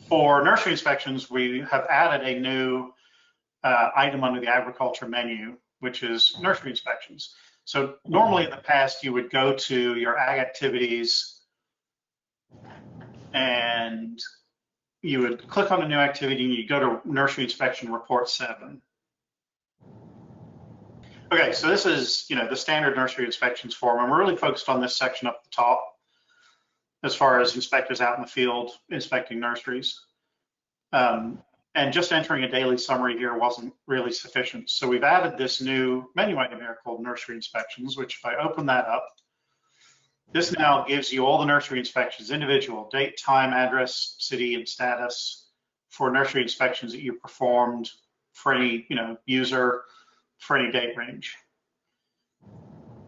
For nursery inspections, we have added a new item under the agriculture menu, which is nursery inspections. So normally in the past, you would go to your ag activities and you would click on a new activity and you go to nursery inspection report 7. Okay, so this is, the standard nursery inspections form, and we're really focused on this section up the top as far as inspectors out in the field inspecting nurseries. And just entering a daily summary here wasn't really sufficient. So we've added this new menu item here called nursery inspections, which if I open that up, this now gives you all the nursery inspections, individual date, time, address, city, and status for nursery inspections that you performed for any, user for any date range.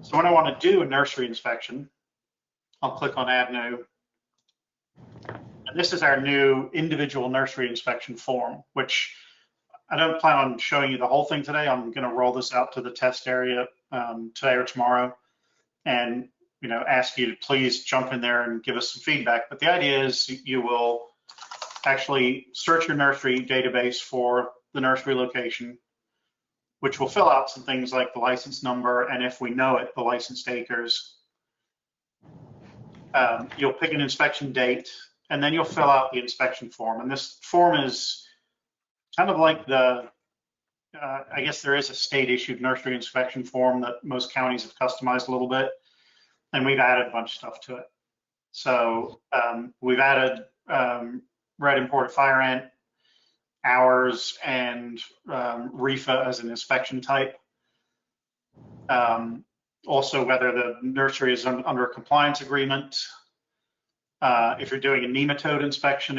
So when I want to do a nursery inspection, I'll click on Add New. And this is our new individual nursery inspection form, which I don't plan on showing you the whole thing today. I'm going to roll this out to the test area today or tomorrow, and ask you to please jump in there and give us some feedback. But the idea is you will actually search your nursery database for the nursery location, which will fill out some things like the license number, and if we know it, the licensed acres. You'll pick an inspection date, and then you'll fill out the inspection form. And this form is kind of like I guess there is a state issued nursery inspection form that most counties have customized a little bit, and we've added a bunch of stuff to it. So we've added red imported fire ant, hours, and REFA as an inspection type. Also, whether the nursery is under a compliance agreement. If you're doing a nematode inspection,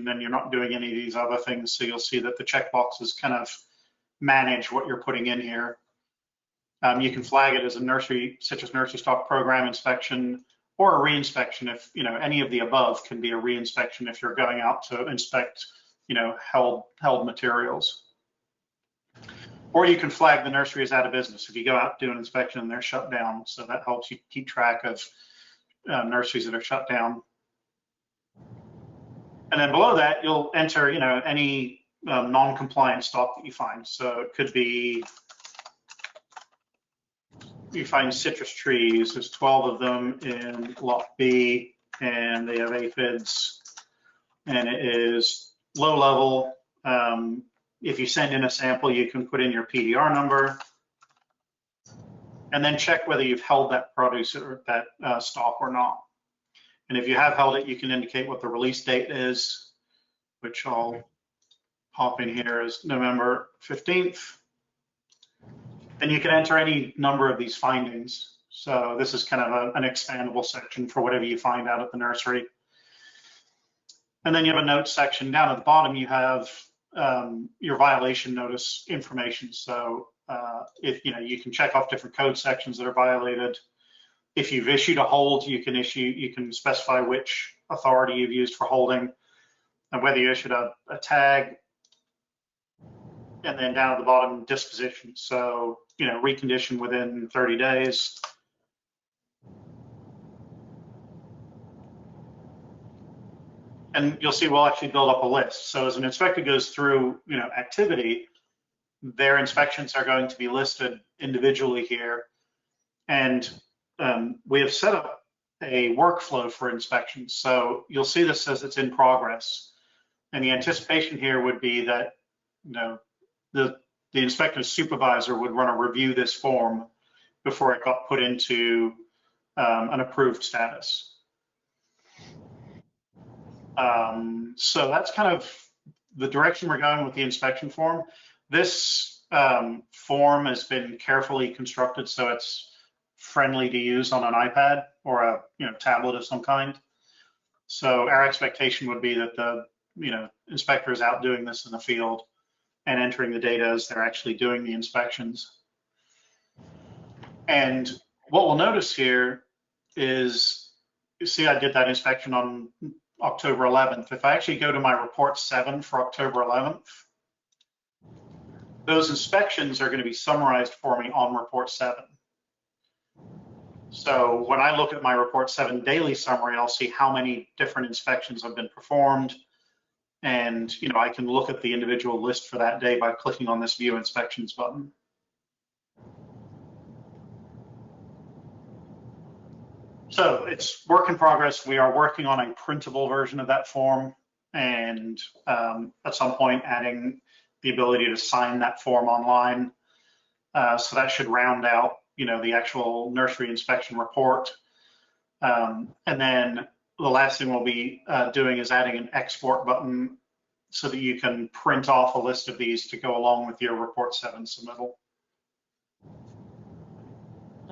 then you're not doing any of these other things. So you'll see that the checkboxes kind of manage what you're putting in here. You can flag it as a citrus nursery stock program inspection or a reinspection if, any of the above can be a reinspection if you're going out to inspect, held materials. Or you can flag the nursery as out of business if you go out to do an inspection and they're shut down. So that helps you keep track of nurseries that are shut down. And then below that, you'll enter, any non-compliant stock that you find. So it could be, you find citrus trees. There's 12 of them in lot B, and they have aphids, and it is low level. If you send in a sample, you can put in your PDR number and then check whether you've held that produce or that stock or not. And if you have held it, you can indicate what the release date is, which I'll pop in here as November 15th. And you can enter any number of these findings. So this is kind of an expandable section for whatever you find out at the nursery. And then you have a notes section. Down at the bottom, you have your violation notice information. So if you can check off different code sections that are violated. If you've issued a hold, you can specify which authority you've used for holding, and whether you issued a tag. And then down at the bottom, disposition. So recondition within 30 days. And you'll see we'll actually build up a list. So as an inspector goes through, activity, their inspections are going to be listed individually here. And we have set up a workflow for inspections. So you'll see this says it's in progress. And the anticipation here would be that, the inspector's supervisor would want to review this form before it got put into an approved status. So that's kind of the direction we're going with the inspection form. This form has been carefully constructed so it's friendly to use on an iPad or a tablet of some kind. So our expectation would be that the inspector is out doing this in the field and entering the data as they're actually doing the inspections. And what we'll notice here is, you see I did that inspection on October 11th. If I actually go to my report 7 for October 11th, those inspections are going to be summarized for me on report 7. So when I look at my Report 7 daily summary, I'll see how many different inspections have been performed. And I can look at the individual list for that day by clicking on this View Inspections button. So it's work in progress. We are working on a printable version of that form, and at some point adding the ability to sign that form online. So that should round out, the actual nursery inspection report. And then the last thing we'll be doing is adding an export button so that you can print off a list of these to go along with your Report 7 submittal.